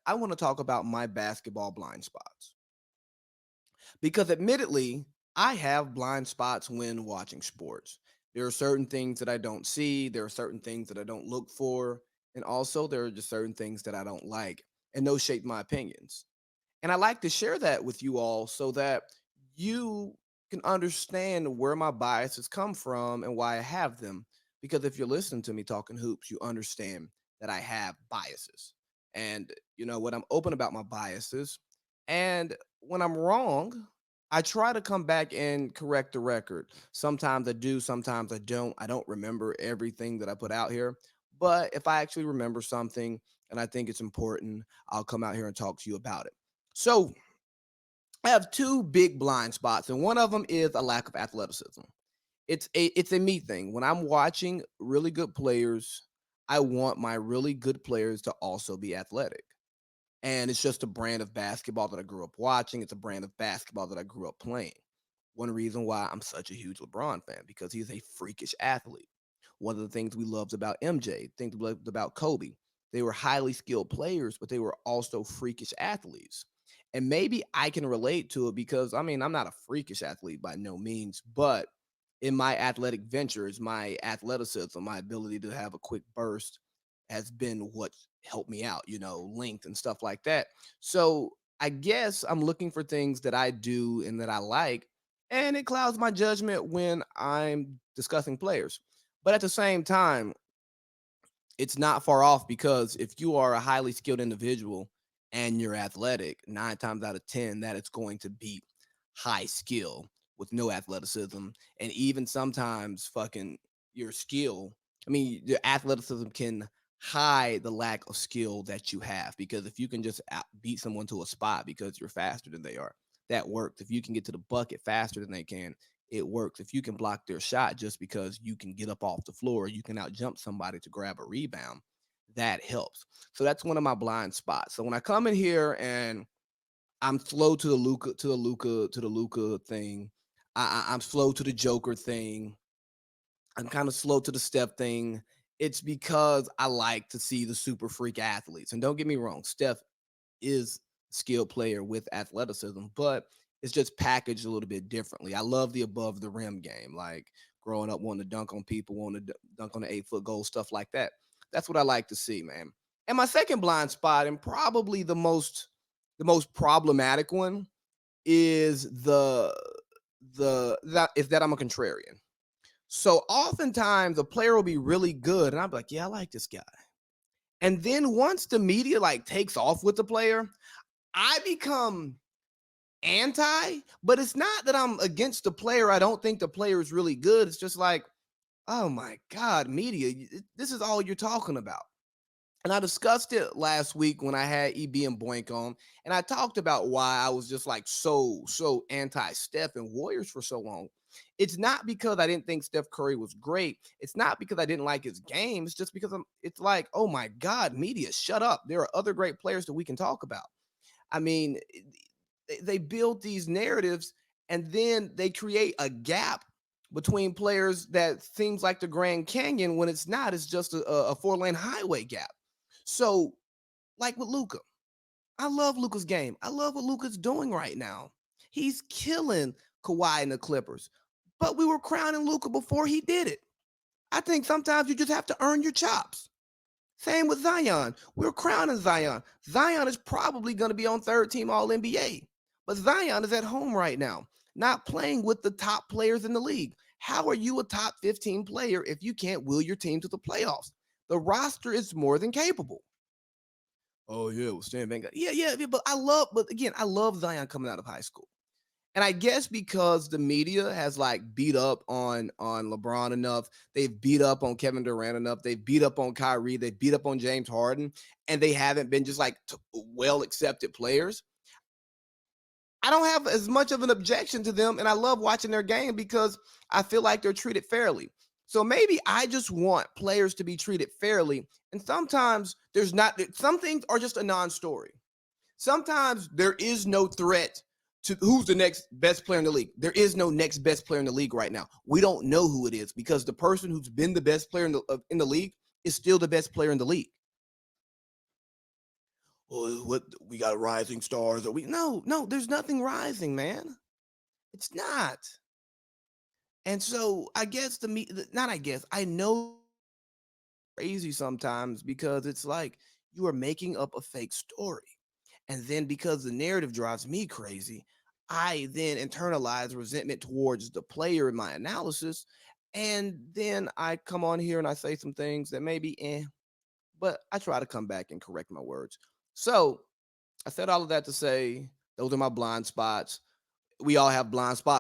I want to talk about my basketball blind spots because admittedly, I have blind spots when watching sports. There are certain things that I don't see, there are certain things that I don't look for, and also there are just certain things that I don't like, and those shape my opinions. And I like to share that with you all so that you can understand where my biases come from and why I have them. Because if you're listening to me talking hoops, you understand that I have biases. And you know what? I'm open about my biases. And when I'm wrong, I try to come back and correct the record. Sometimes I do, sometimes I don't. I don't remember everything that I put out here. But if I actually remember something and I think it's important, I'll come out here and talk to you about it. So I have two big blind spots, and one of them is a lack of athleticism. It's a me thing. When I'm watching really good players, I want my really good players to also be athletic. And it's just a brand of basketball that I grew up watching. It's a brand of basketball that I grew up playing. One reason why I'm such a huge LeBron fan because he's a freakish athlete. One of the things we loved about MJ, things we loved about Kobe, they were highly skilled players, but they were also freakish athletes. And maybe I can relate to it because I mean, I'm not a freakish athlete by no means, but in my athletic ventures, my athleticism, my ability to have a quick burst has been what helped me out, length and stuff like that. So I guess I'm looking for things that I do and that I like, and it clouds my judgment when I'm discussing players. But at the same time, it's not far off because if you are a highly skilled individual and you're athletic, 9 times out of 10, that it's going to beat high skill with no athleticism. And even sometimes fucking your skill, I mean, your athleticism can hide the lack of skill that you have because if you can just beat someone to a spot because you're faster than they are, that works. If you can get to the bucket faster than they can, it works. If you can block their shot just because you can get up off the floor, you can out jump somebody to grab a rebound. That helps. So that's one of my blind spots. So when I come in here and I'm slow to the Luca thing, I'm slow to the Joker thing. I'm kind of slow to the step thing. It's because I like to see the super freak athletes. And don't get me wrong, Steph is a skilled player with athleticism, but it's just packaged a little bit differently. I love the above the rim game, like growing up wanting to dunk on people, wanting to dunk on the 8 foot goal, stuff like that. That's what I like to see, man. And my second blind spot, and probably the most problematic one, is that I'm a contrarian. So oftentimes a player will be really good, and I'm like, yeah, I like this guy. And then once the media like takes off with the player, I become anti, but it's not that I'm against the player. I don't think the player is really good. It's just like, oh my God, media, this is all you're talking about. And I discussed it last week when I had EB and Boink on, and I talked about why I was just like so anti Steph and Warriors for so long. It's not because I didn't think Steph Curry was great. It's not because I didn't like his game. It's just because it's like, oh my God, media, shut up. There are other great players that we can talk about. I mean, they build these narratives and then they create a gap between players that seems like the Grand Canyon when it's not. It's just a 4 lane highway gap. So, like with Luca, I love Luca's game. I love what Luca's doing right now. He's killing Kawhi and the Clippers. But we were crowning Luca before he did it. I think sometimes you just have to earn your chops. Same with Zion. We're crowning Zion. Zion is probably going to be on third team All NBA. But Zion is at home right now, not playing with the top players in the league. How are you a top 15 player if you can't will your team to the playoffs? The roster is more than capable. Oh yeah, well Stan Van Gundy. Yeah, but again, I love Zion coming out of high school. And I guess because the media has like beat up on LeBron enough, they've beat up on Kevin Durant enough, they've beat up on Kyrie, they've beat up on James Harden, and they haven't been just like well accepted players. I don't have as much of an objection to them, and I love watching their game because I feel like they're treated fairly. So maybe I just want players to be treated fairly, and sometimes there's not. Some things are just a non-story. Sometimes there is no threat to who's the next best player in the league. There is no next best player in the league right now. We don't know who it is because the person who's been the best player in the league is still the best player in the league. well, what we got rising stars, or we no, there's nothing rising, man. It's not. And so I guess not I guess, I know crazy sometimes because it's like you are making up a fake story. And then because the narrative drives me crazy, I then internalize resentment towards the player in my analysis. And then I come on here and I say some things that maybe but I try to come back and correct my words. So I said all of that to say those are my blind spots. We all have blind spots.